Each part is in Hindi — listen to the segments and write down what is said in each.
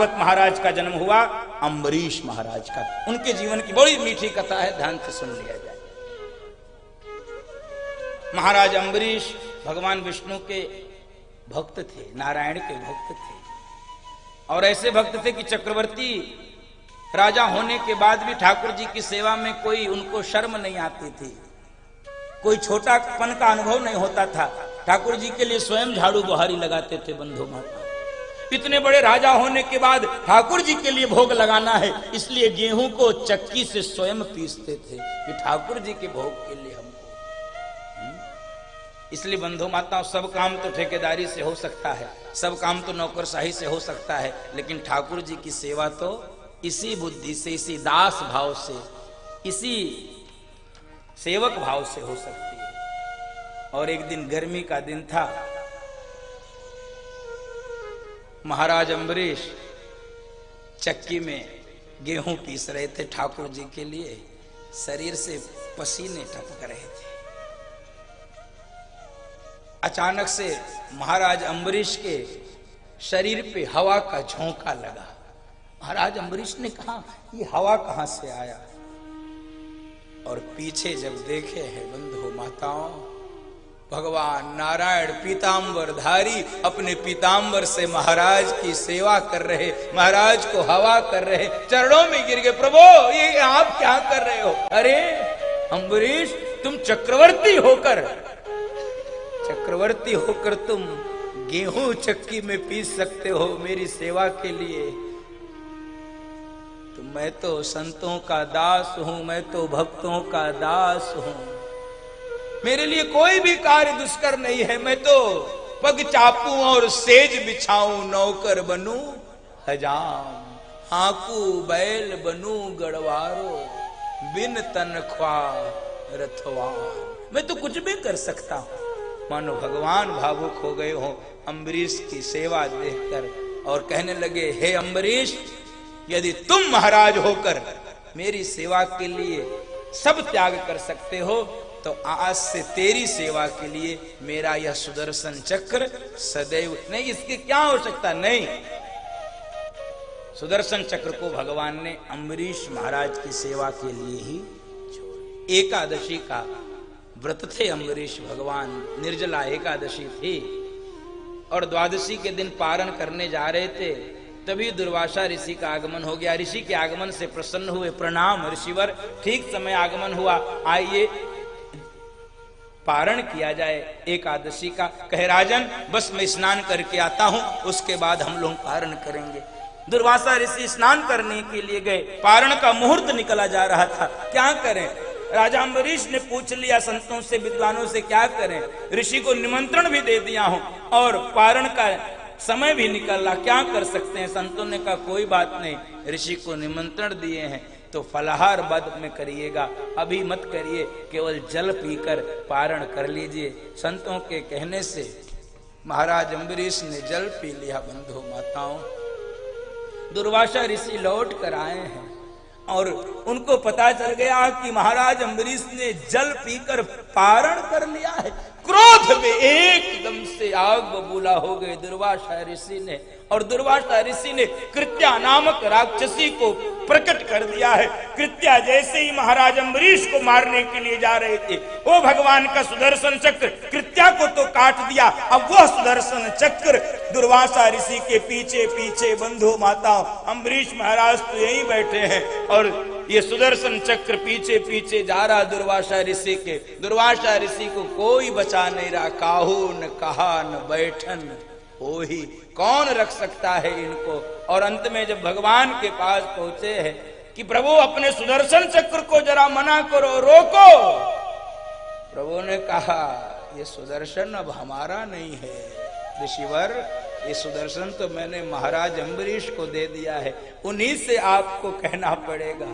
भागवत महाराज का जन्म हुआ अम्बरीश महाराज का। उनके जीवन की बड़ी मीठी कथा है, ध्यान से सुन लिया जाए। महाराज अम्बरीश भगवान विष्णु के भक्त थे, नारायण के भक्त थे, और ऐसे भक्त थे कि चक्रवर्ती राजा होने के बाद भी ठाकुर जी की सेवा में कोई उनको शर्म नहीं आती थी, कोई छोटापन का अनुभव नहीं होता था। ठाकुर जी के लिए स्वयं झाड़ू बुहारी लगाते थे बंधु माता। इतने बड़े राजा होने के बाद ठाकुर जी के लिए भोग लगाना है, इसलिए गेहूं को चक्की से स्वयं पीसते थे कि ठाकुर जी के भोग के लिए हमको। इसलिए बंधु माताओं, सब काम तो ठेकेदारी से हो सकता है, सब काम तो नौकरशाही से हो सकता है, लेकिन ठाकुर जी की सेवा तो इसी बुद्धि से, इसी दास भाव से, इसी सेवक भाव से हो सकती है। और एक दिन गर्मी का दिन था, महाराज अम्बरीश चक्की में गेहूं पीस रहे थे ठाकुर जी के लिए, शरीर से पसीने टपक रहे थे। अचानक से महाराज अम्बरीश के शरीर पे हवा का झोंका लगा। महाराज अम्बरीश ने कहा, ये हवा कहां से आया? और पीछे जब देखे हैं बंधु माताओं, भगवान नारायण पीतांबरधारी अपने पीतांबर से महाराज की सेवा कर रहे, महाराज को हवा कर रहे, चरणों में गिर गए। प्रभु, ये आप क्या कर रहे हो? अरे अम्बरीश, तुम चक्रवर्ती होकर तुम गेहूं चक्की में पीस सकते हो मेरी सेवा के लिए? तो मैं तो संतों का दास हूं, मैं तो भक्तों का दास हूं, मेरे लिए कोई भी कार्य दुष्कर नहीं है। मैं तो पग चापूं और सेज बिछाऊं, नौकर बनूं हजाम, हाकू बैल बनूं गढ़वारो, बिन तनख्वाह रथवान। मैं तो कुछ भी कर सकता हूं। मानो भगवान भावुक हो गए हो अम्बरीश की सेवा देखकर और कहने लगे, हे अम्बरीश, यदि तुम महाराज होकर मेरी सेवा के लिए सब त्याग कर सकते हो, तो आज से तेरी सेवा के लिए मेरा यह सुदर्शन चक्र सदैव नहीं, इसकी क्या आवश्यकता नहीं। सुदर्शन चक्र को भगवान ने अम्बरीश महाराज की सेवा के लिए ही छोड़ा। एकादशी का व्रत थे अम्बरीश भगवान, निर्जला एकादशी थी, और द्वादशी के दिन पारण करने जा रहे थे, तभी दुर्वासा ऋषि का आगमन हो गया। ऋषि के आगमन से प्रसन्न हुए, प्रणाम ऋषिवर, ठीक समय आगमन हुआ, आइए पारण किया जाए एकादशी का। कहे, राजन बस मैं स्नान करके आता हूं, उसके बाद हम लोग पारण करेंगे। दुर्वासा ऋषि स्नान करने के लिए गए, पारण का मुहूर्त निकला जा रहा था, क्या करें? राजा अम्बरीश ने पूछ लिया संतों से, विद्वानों से, क्या करें? ऋषि को निमंत्रण भी दे दिया हूं और पारण का समय भी निकला, क्या कर सकते हैं? संतों ने कहा, कोई बात नहीं, ऋषि को निमंत्रण दिए हैं तो फलाहार बाद में करिएगा, अभी मत करिए, केवल जल पीकर पारण कर लीजिए। संतों के कहने से महाराज अम्बरीश ने जल पी लिया। बंधु माताओं, दुर्वासा ऋषि लौट कर आए हैं और उनको पता चल गया कि महाराज अम्बरीश ने जल पीकर पारण कर लिया है। क्रोध में एकदम से आग बबूला हो गए दुर्वासा ऋषि ने, और दुर्वासा ऋषि ने कृत्या नामक राक्षसी को प्रकट कर दिया है। कृत्या जैसे ही महाराज अम्बरीश को मारने के लिए जा रहे थे, वो भगवान का सुदर्शन चक्र कृत्या को तो काट दिया, अब वह सुदर्शन चक्र दुर्वासा ऋषि के पीछे पीछे। बंधु माताओं, अम्बरीश महाराज तो यहीं बैठे हैं और ये सुदर्शन चक्र पीछे पीछे जा रहा दुर्वासा ऋषि के। दुर्वासा ऋषि को कोई बचा नहीं रहा, काहू न कहा न बैठन हो ही, कौन रख सकता है इनको? और अंत में जब भगवान के पास पहुंचे हैं कि प्रभु अपने सुदर्शन चक्र को जरा मना करो, रोको। प्रभु ने कहा, ये सुदर्शन अब हमारा नहीं है ऋषिवर, ये सुदर्शन तो मैंने महाराज अम्बरीश को दे दिया है, उन्हीं से आपको कहना पड़ेगा।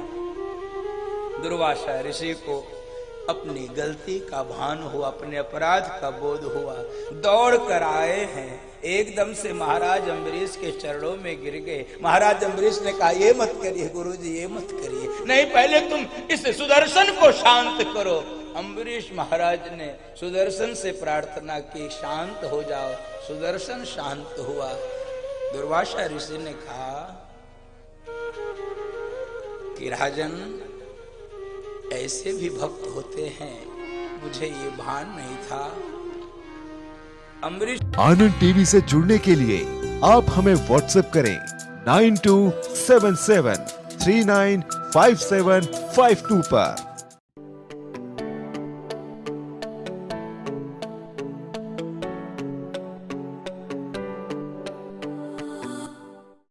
दुर्वासा ऋषि को अपनी गलती का भान हुआ, अपने अपराध का बोध हुआ, दौड़ कर आए हैं, एकदम से महाराज अम्बरीश के चरणों में गिर गए। महाराज अम्बरीश ने कहा, ये मत करिए गुरुजी, ये मत करिए, नहीं, पहले तुम इस सुदर्शन को शांत करो। अम्बरीश महाराज ने सुदर्शन से प्रार्थना की, शांत हो जाओ। सुदर्शन शांत हुआ। दुर्वासा ऋषि ने कहा कि राजन, ऐसे भी भक्त होते हैं, मुझे ये भान नहीं था। अम्बरीश। आनंद टीवी से जुड़ने के लिए आप हमें व्हाट्सएप करें 9277395752 पर।